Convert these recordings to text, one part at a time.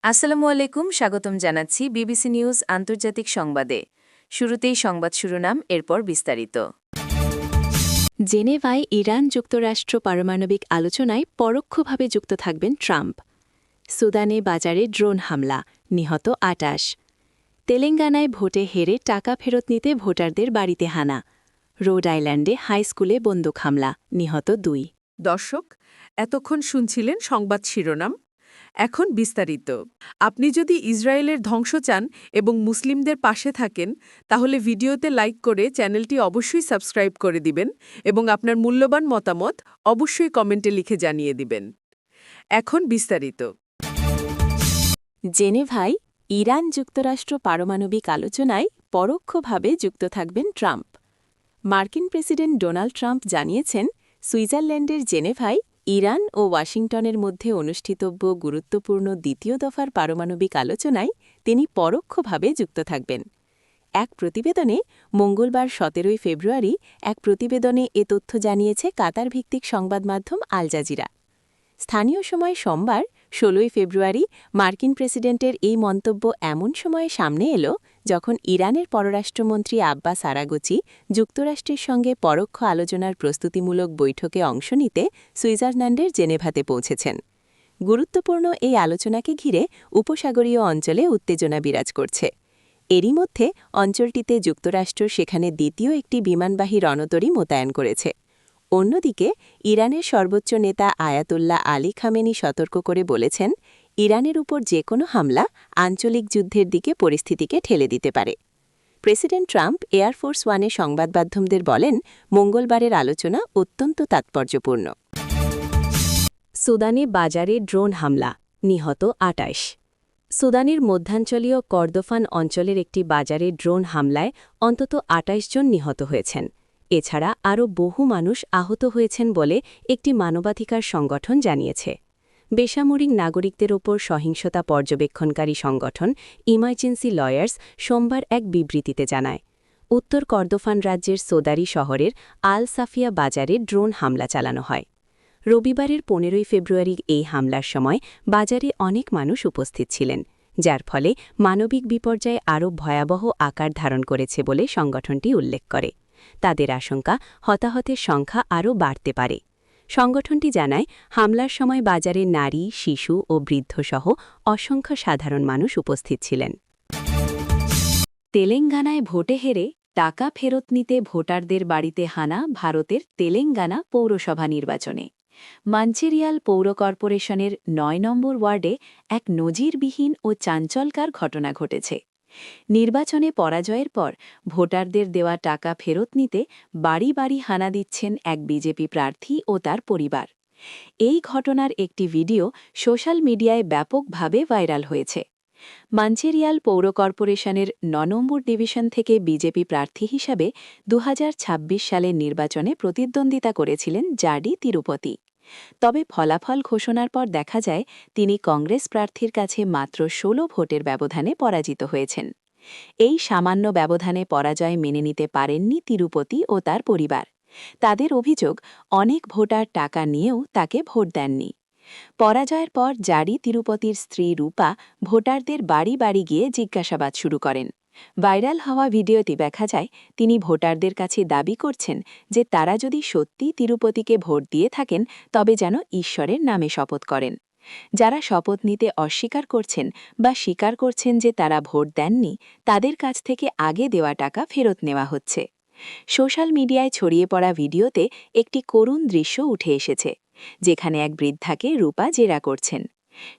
আসসালামু আলাইকুম, স্বাগতম জানাচ্ছি বিবিসি নিউজ আন্তর্জাতিক সংবাদে। শুরুতেই সংবাদ শিরোনাম, এরপর বিস্তারিত। জেনেভায় ইরান যুক্তরাষ্ট্র পারমাণবিক আলোচনায় পরোক্ষভাবে যুক্ত থাকবেন ট্রাম্প। সুদানে বাজারে ড্রোন হামলা, নিহত ২৮। তেলেঙ্গানায় ভোটে হেরে টাকা ফেরত নিতে ভোটারদের বাড়িতে হানা। রোড আইল্যান্ডে হাই স্কুলে বন্দুক হামলা, নিহত ২। দর্শক, এতক্ষণ শুনছিলেন সংবাদ শিরোনাম। এখন বিস্তারিত। আপনি যদি ইসরায়েলের ধ্বংস চান এবং মুসলিমদের পাশে থাকেন, তাহলে ভিডিওতে লাইক করে চ্যানেলটি অবশ্যই সাবস্ক্রাইব করে দিবেন এবং আপনার মূল্যবান মতামত অবশ্যই কমেন্টে লিখে জানিয়ে দিবেন। এখন বিস্তারিত। জেনেভায় ইরান যুক্তরাষ্ট্র পারমাণবিক আলোচনায় পরোক্ষভাবে যুক্ত থাকবেন ট্রাম্প। মার্কিন প্রেসিডেন্ট ডোনাল্ড ট্রাম্প জানিয়েছেন, সুইজারল্যান্ডের জেনেভায় ইরান ও ওয়াশিংটনের মধ্যে অনুষ্ঠিতব্য গুরুত্বপূর্ণ দ্বিতীয় দফার পারমাণবিক আলোচনায় তিনি পরোক্ষভাবে যুক্ত থাকবেন। এক প্রতিবেদনে মঙ্গলবার ১৭ ফেব্রুয়ারি এক প্রতিবেদনে এ তথ্য জানিয়েছে কাতার ভিত্তিক সংবাদ মাধ্যম আল জাজিরা। স্থানীয় সময় সোমবার ১৬ ফেব্রুয়ারি মার্কিন প্রেসিডেন্টের এই মন্তব্য এমন সময়ে সামনে এলো যখন ইরানের পররাষ্ট্রমন্ত্রী আব্বাস আরাগচি যুক্তরাষ্ট্রের সঙ্গে পরোক্ষ আলোচনার প্রস্তুতিমূলক বৈঠকে অংশ নিতে সুইজারল্যান্ডের জেনেভাতে পৌঁছেছেন। গুরুত্বপূর্ণ এই আলোচনাকে ঘিরে উপসাগরীয় অঞ্চলে উত্তেজনা বিরাজ করছে। এরই মধ্যে অঞ্চলটিতে যুক্তরাষ্ট্র সেখানে দ্বিতীয় একটি বিমানবাহী রণতরী মোতায়েন করেছে। অন্যদিকে ইরানের সর্বোচ্চ নেতা আয়াতুল্লাহ আলী খামেনি সতর্ক করে বলেছেন, ইরানের উপর যে কোনো হামলা আঞ্চলিক যুদ্ধের দিকে পরিস্থিতিকে ঠেলে দিতে পারে। প্রেসিডেন্ট ট্রাম্প এয়ারফোর্স ওয়ানে সংবাদমাধ্যমদের বলেন, মঙ্গলবারের আলোচনা অত্যন্ত তাৎপর্যপূর্ণ। সুদানে বাজারে ড্রোন হামলা, নিহত ২৮। সুদানের মধ্যাঞ্চলীয় কর্দোফান অঞ্চলের একটি বাজারে ড্রোন হামলায় অন্তত ২৮ জন নিহত হয়েছেন। এছাড়া আরও বহু মানুষ আহত হয়েছেন বলে একটি মানবাধিকার সংগঠন জানিয়েছে। বেসামরিক নাগরিকদের ওপর সহিংসতা পর্যবেক্ষণকারী সংগঠন ইমার্জেন্সি লয়ার্স সোমবার এক বিবৃতিতে জানায়, উত্তর কর্দোফান রাজ্যের সোদারি শহরের আল সাফিয়া বাজারে ড্রোন হামলা চালানো হয়। রবিবারের ১৫ ফেব্রুয়ারি এই হামলার সময় বাজারে অনেক মানুষ উপস্থিত ছিলেন, যার ফলে মানবিক বিপর্যয় আরও ভয়াবহ আকার ধারণ করেছে বলে সংগঠনটি উল্লেখ করে। তাদের আশঙ্কা, হতাহতের সংখ্যা আরও বাড়তে পারে। সংগঠনটি জানায়, হামলার সময় বাজারে নারী, শিশু ও বৃদ্ধসহ অসংখ্য সাধারণ মানুষ উপস্থিত ছিলেন। তেলেঙ্গানায় ভোটে হেরে টাকা ফেরত নিতে ভোটারদের বাড়িতে হানা ভারতের তেলেঙ্গানা পৌরসভা নির্বাচনে। মাঞ্চেরিয়াল পৌর কর্পোরেশনের ৯ নম্বর ওয়ার্ডে এক নজিরবিহীন ও চাঞ্চল্যকর ঘটনা ঘটেছে। নির্বাচনে পরাজয়ের পর ভোটারদের দেওয়া টাকা ফেরত নিতে বাড়ি বাড়ি হানা দিচ্ছেন এক বিজেপি প্রার্থী ও তার পরিবার। এই ঘটনার একটি ভিডিও সোশ্যাল মিডিয়ায় ব্যাপকভাবে ভাইরাল হয়েছে। মাঞ্চেরিয়াল পৌর কর্পোরেশনের ৯ নম্বর ডিভিশন থেকে বিজেপি প্রার্থী হিসাবে ২০২৬ সালের নির্বাচনে প্রতিদ্বন্দ্বিতা করেছিলেন জাডি তিরুপতি। তবে ফলাফল ঘোষণার পর দেখা যায়, তিনি কংগ্রেস প্রার্থীর কাছে মাত্র ১৬ ভোটের ব্যবধানে পরাজিত হয়েছেন। এই সামান্য ব্যবধানে পরাজয় মেনে নিতে পারেননি তিরুপতি ও তার পরিবার। তাদের অভিযোগ, অনেক ভোটার টাকা নিয়েও তাকে ভোট দেননি। পরাজয়ের পর জাডি তিরুপতির স্ত্রী রূপা ভোটারদের বাড়ি বাড়ি গিয়ে জিজ্ঞাসাবাদ শুরু করেন। ভাইরাল হওয়া ভিডিওতে দেখা যায়, তিনি ভোটারদের কাছে দাবি করছেন যে তারা যদি সত্যি তিরুপতিকে ভোট দিয়ে থাকেন তবে যেন ঈশ্বরের নামে শপথ করেন। যারা শপথ নিতে অস্বীকার করছেন বা স্বীকার করছেন যে তারা ভোট দেননি, তাদের কাছ থেকে আগে দেওয়া টাকা ফেরত নেওয়া হচ্ছে। সোশ্যাল মিডিয়ায় ছড়িয়ে পড়া ভিডিওতে একটি করুণ দৃশ্য উঠে এসেছে, যেখানে এক বৃদ্ধাকে রূপা জেরা করছেন।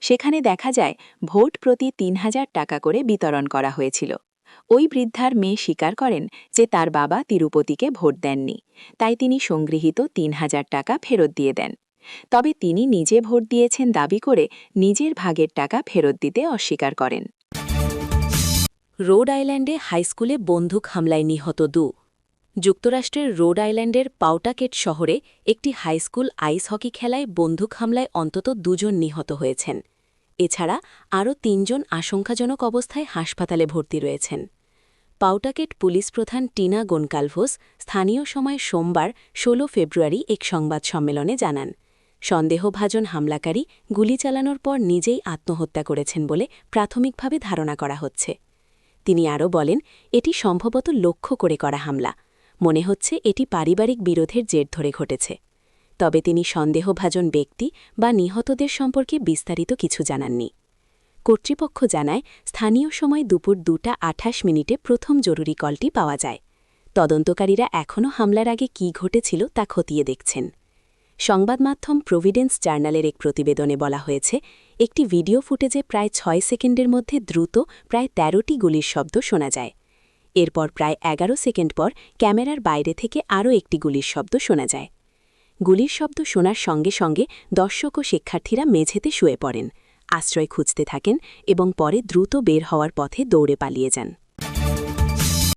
সেখানে দেখা যায়, ভোট প্রতি ৩,০০০ টাকা করে বিতরণ করা হয়েছিল। ওই বৃদ্ধার মেয়ে স্বীকার করেন যে তার বাবা তিরুপতিকে ভোট দেননি, তাই তিনি সংগৃহীত ৩,০০০ টাকা ফেরত দিয়ে দেন। তবে তিনি নিজে ভোট দিয়েছেন দাবি করে নিজের ভাগের টাকা ফেরত দিতে অস্বীকার করেন। রোড আইল্যান্ডে হাইস্কুলে বন্দুক হামলায় নিহত ২। যুক্তরাষ্ট্রের রোড আইল্যান্ডের পাউটাকেট শহরে একটি হাইস্কুল আইস হকি খেলায় বন্দুক হামলায় অন্তত ২ জন নিহত হয়েছেন। এছাড়া আরও ৩ জন আশঙ্কাজনক অবস্থায় হাসপাতালে ভর্তি রয়েছেন। পাউটাকেট পুলিশ প্রধান টিনা গোনকালভোস স্থানীয় সময় সোমবার ১৬ ফেব্রুয়ারি এক সংবাদ সম্মেলনে জানান, সন্দেহভাজন হামলাকারী গুলি চালানোর পর নিজেই আত্মহত্যা করেছেন বলে প্রাথমিকভাবে ধারণা করা হচ্ছে। তিনি আরও বলেন, এটি সম্ভবত লক্ষ্য করে করা হামলা। মনে হচ্ছে এটি পারিবারিক বিরোধের জের ধরে ঘটেছে। তবে তিনি সন্দেহভাজন ব্যক্তি বা নিহতদের সম্পর্কে বিস্তারিত কিছু জানাননি। কর্তৃপক্ষ জানায়, স্থানীয় সময় দুপুর 2:28 প্রথম জরুরি কলটি পাওয়া যায়। তদন্তকারীরা এখনও হামলার আগে কী ঘটেছিল তা খতিয়ে দেখছেন। সংবাদমাধ্যম প্রভিডেন্স জার্নালের এক প্রতিবেদনে বলা হয়েছে, একটি ভিডিও ফুটেজে প্রায় 6 সেকেন্ডের মধ্যে দ্রুত প্রায় 13টি গুলির শব্দ শোনা যায়। এরপর প্রায় 11 সেকেন্ড পর ক্যামেরার বাইরে থেকে আরও একটি গুলির শব্দ শোনা যায়। গুলির শব্দ শোনার সঙ্গে সঙ্গে দর্শক ও শিক্ষার্থীরা মেঝেতে শুয়ে পড়েন, আশ্রয় খুঁজতে থাকেন এবং পরে দ্রুত বের হওয়ার পথে দৌড়ে পালিয়ে যান।